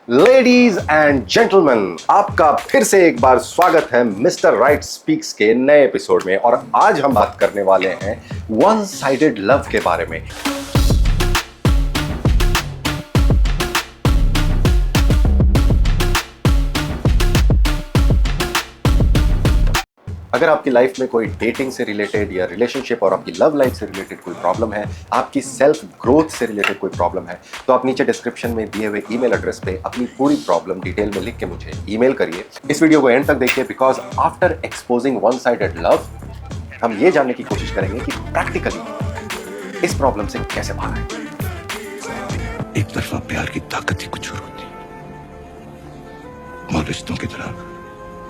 Ladies and gentleman, आपका फिर से एक बार स्वागत है मिस्टर राइट स्पीक्स के नए एपिसोड में। और आज हम बात करने वाले हैं वन साइडेड लव के बारे में। अगर आपकी लाइफ में कोई डेटिंग से रिलेटेड या रिलेशनशिप और आपकी लव लाइफ से रिलेटेड कोई प्रॉब्लम है, आपकी सेल्फ ग्रोथ से रिलेटेड कोई प्रॉब्लम है, तो आप नीचे डिस्क्रिप्शन में दिए हुए ईमेल एड्रेस पे अपनी पूरी प्रॉब्लम डिटेल में लिख के मुझे ईमेल करिए। इस वीडियो को एंड तक देखिए, because after exposing one sided love हम ये जानने की कोशिश करेंगे कि प्रैक्टिकली इस प्रॉब्लम से कैसे बाहर आए। एक तरफा प्यार की ताकत ही कुछ और होती, और रिश्तों की तरह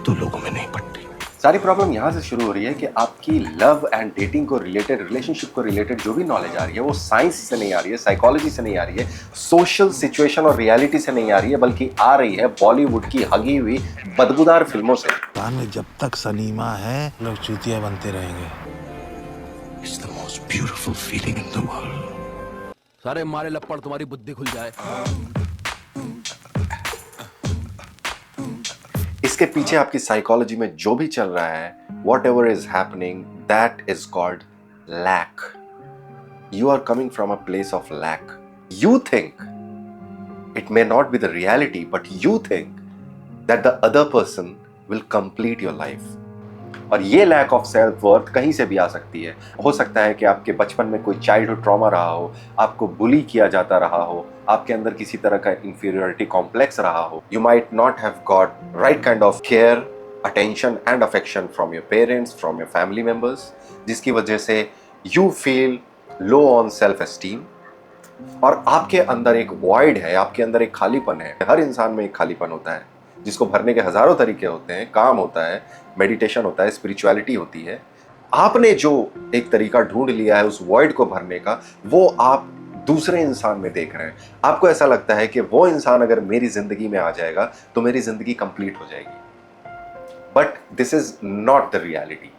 तो लोगों में नहीं पड़ती। सारी प्रॉब्लम यहाँ से शुरू हो रही है कि आपकी लव एंड डेटिंग को रिलेटेड, रिलेशनशिप को रिलेटेड जो भी नॉलेज आ रही है वो साइंस से नहीं आ रही है, साइकोलॉजी से नहीं आ रही है, सोशल सिचुएशन और रियलिटी से नहीं आ रही है, बल्कि आ रही है बॉलीवुड की हगी हुई बदबूदार फिल्मों से। कान में जब तक सनीमा है लोग चूतिया बनते रहेंगे। It's the most beautiful feeling in the world. सारे मारे लपड़ तुम्हारी बुद्धि खुल जाए। इसके पीछे आपकी साइकोलॉजी में जो भी चल रहा है, whatever is happening, that is called lack. You are coming from a place of lack. You think it may not be the reality, but you think that the other person will complete your life. और ये lack of self worth कहीं से भी आ सकती है। हो सकता है कि आपके बचपन में कोई चाइल्डहुड ट्रॉमा रहा हो, आपको बुली किया जाता रहा हो, आपके अंदर किसी तरह का इंफीरियरिटी कॉम्प्लेक्स रहा हो। You might not have got right kind of care, attention and affection from your parents, from your family members, जिसकी वजह से you feel low on self esteem. और आपके अंदर एक वॉइड है, आपके अंदर एक खालीपन है। हर इंसान में एक खालीपन होता है जिसको भरने के हजारों तरीके होते हैं। काम होता है, मेडिटेशन होता है, स्पिरिचुअलिटी होती है। आपने जो एक तरीका ढूंढ लिया है उस वॉइड को भरने का, वो आप दूसरे इंसान में देख रहे हैं। आपको ऐसा लगता है कि वो इंसान अगर मेरी जिंदगी में आ जाएगा तो मेरी जिंदगी कंप्लीट हो जाएगी। But this is not the reality.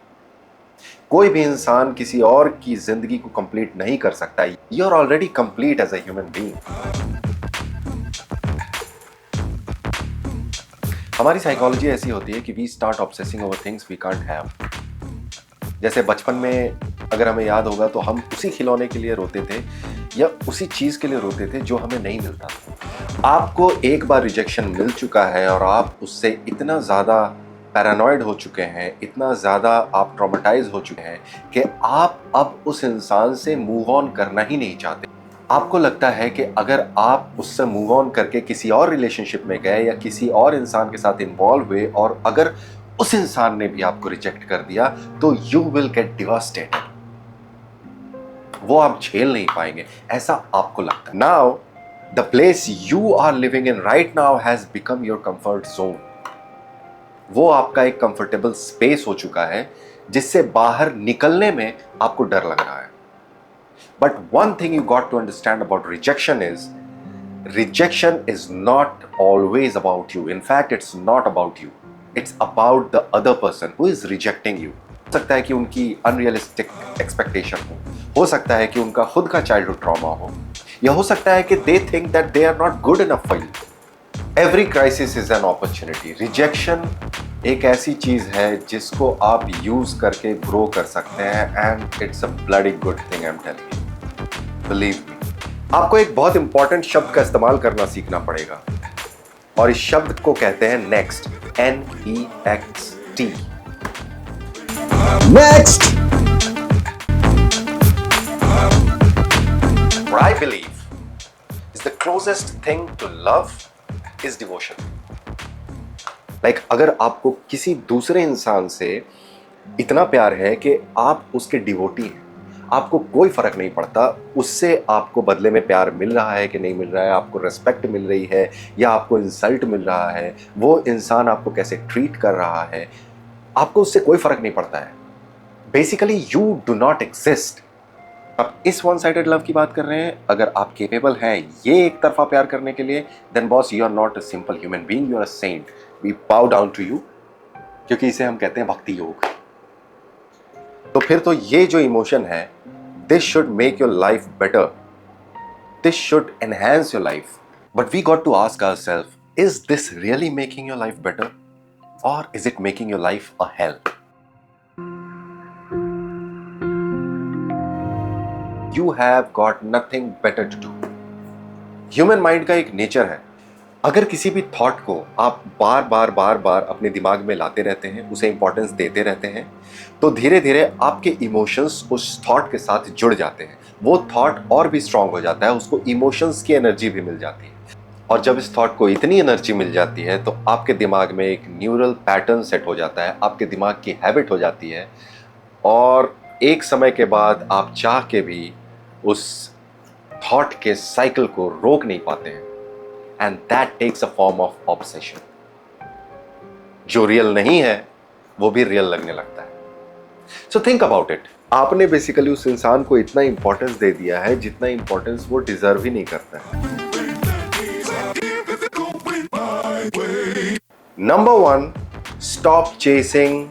कोई भी इंसान किसी और की जिंदगी को कंप्लीट नहीं कर सकता। You are already complete as a human being. हमारी साइकोलॉजी ऐसी होती है कि we start obsessing over things we can't have. जैसे बचपन में अगर हमें याद होगा तो हम उसी खिलौने के लिए रोते थे या उसी चीज के लिए रोते थे जो हमें नहीं मिलता था। आपको एक बार रिजेक्शन मिल चुका है और आप उससे इतना ज़्यादा पैरानॉइड हो चुके हैं, इतना ज़्यादा आप ट्रॉमेटाइज हो चुके हैं कि आप अब उस इंसान से मूव ऑन करना ही नहीं चाहते। आपको लगता है कि अगर आप उससे मूव ऑन करके किसी और रिलेशनशिप में गए या किसी और इंसान के साथ इन्वॉल्व हुए और अगर उस इंसान ने भी आपको रिजेक्ट कर दिया तो यू विल गेट डिवास्टेटेड। वो आप झेल नहीं पाएंगे, ऐसा आपको लगता है। Now the place you are living in right now has become your comfort zone. वो आपका एक कंफर्टेबल स्पेस हो चुका है जिससे बाहर निकलने में आपको डर लग रहा है। But one thing you got to understand about rejection is not always about you. In fact, it's not about you. It's about the other person who is rejecting you. हो सकता है कि उनकी unrealistic expectation हो सकता है कि उनका खुद का childhood trauma हो, या हो सकता है कि they think that they are not good enough for you. Every crisis is an opportunity. Rejection एक ऐसी चीज है जिसको आप यूज करके ग्रो कर सकते हैं, and it's a bloody good thing, I'm telling you. Believe me. आपको एक बहुत इंपॉर्टेंट शब्द का इस्तेमाल करना सीखना पड़ेगा और इस शब्द को कहते हैं next. NEXT। Next. What I believe is the closest thing to love is devotion. Like अगर आपको किसी दूसरे इंसान से इतना प्यार है कि आप उसके डिवोटी हैं, आपको कोई फर्क नहीं पड़ता उससे आपको बदले में प्यार मिल रहा है कि नहीं मिल रहा है, आपको रिस्पेक्ट मिल रही है या आपको इंसल्ट मिल रहा है, वो इंसान आपको कैसे ट्रीट कर रहा है, आपको उससे कोई फर्क नहीं पड़ता है। Basically you do not exist. अब इस वन साइडेड लव की बात कर रहे हैं। अगर आप केपेबल हैं ये एक तरफा प्यार करने के लिए, then boss you are not a simple human being, you are a saint. We bow down to you, क्योंकि इसे हम कहते हैं भक्ति योग। तो फिर तो ये जो इमोशन है, this should make your life better, this should enhance your life. But we got to ask ourself, Is this really making your life better? Or is it making your life a hell? You have got nothing better to do. Human mind का एक nature है, अगर किसी भी thought को आप बार बार अपने दिमाग में लाते रहते हैं, उसे इंपॉर्टेंस देते रहते हैं, तो धीरे धीरे आपके इमोशंस उस थॉट के साथ जुड़ जाते हैं। वो थॉट और भी स्ट्रांग हो जाता है, उसको इमोशंस की एनर्जी भी मिल जाती है। और जब इस थॉट को इतनी एनर्जी मिल जाती है तो आपके दिमाग में एक न्यूरल पैटर्न सेट हो जाता है, आपके दिमाग की हैबिट हो जाती है, और एक समय के बाद आप चाह के भी उस थॉट के साइकिल को रोक नहीं पाते हैं। And that takes a form of obsession. जो रियल नहीं है वो भी रियल लगने लगता है। So think about it. आपने बेसिकली उस इंसान को इतना इंपॉर्टेंस दे दिया है जितना इंपॉर्टेंस वो डिजर्व ही नहीं करता है। Number 1, stop chasing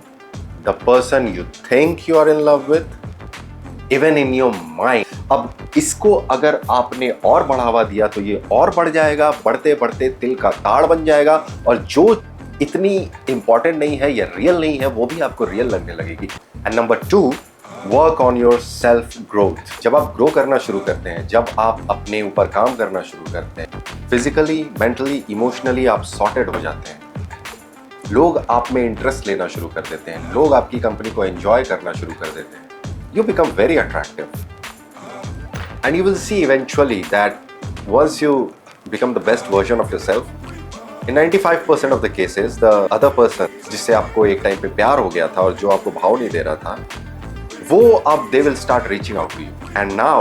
the person you think you are in love with, even in your mind. अब इसको अगर आपने और बढ़ावा दिया तो ये और बढ़ जाएगा, बढ़ते बढ़ते तिल का ताड़ बन जाएगा, और जो इतनी इंपॉर्टेंट नहीं है या रियल नहीं है वो भी आपको रियल लगने लगेगी। And number 2, work on your self growth. जब आप ग्रो करना शुरू करते हैं, जब आप अपने ऊपर काम करना शुरू करते हैं, फिजिकली, मेंटली, इमोशनली आप सॉर्टेड हो जाते हैं। लोग आप में इंटरेस्ट लेना शुरू कर देते हैं, लोग आपकी कंपनी को एंजॉय करना शुरू कर देते हैं। You become very attractive, and you will see eventually that once you become the best version of yourself, in 95% of the cases the other person जिससे आपको एक टाइम पे प्यार हो गया था और जो आपको भाव नहीं दे रहा था, वो अब they will start reaching out to you, and now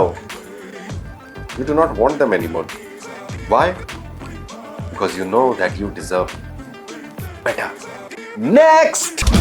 you do not want them anymore. Why? Because you know that you deserve better. Next.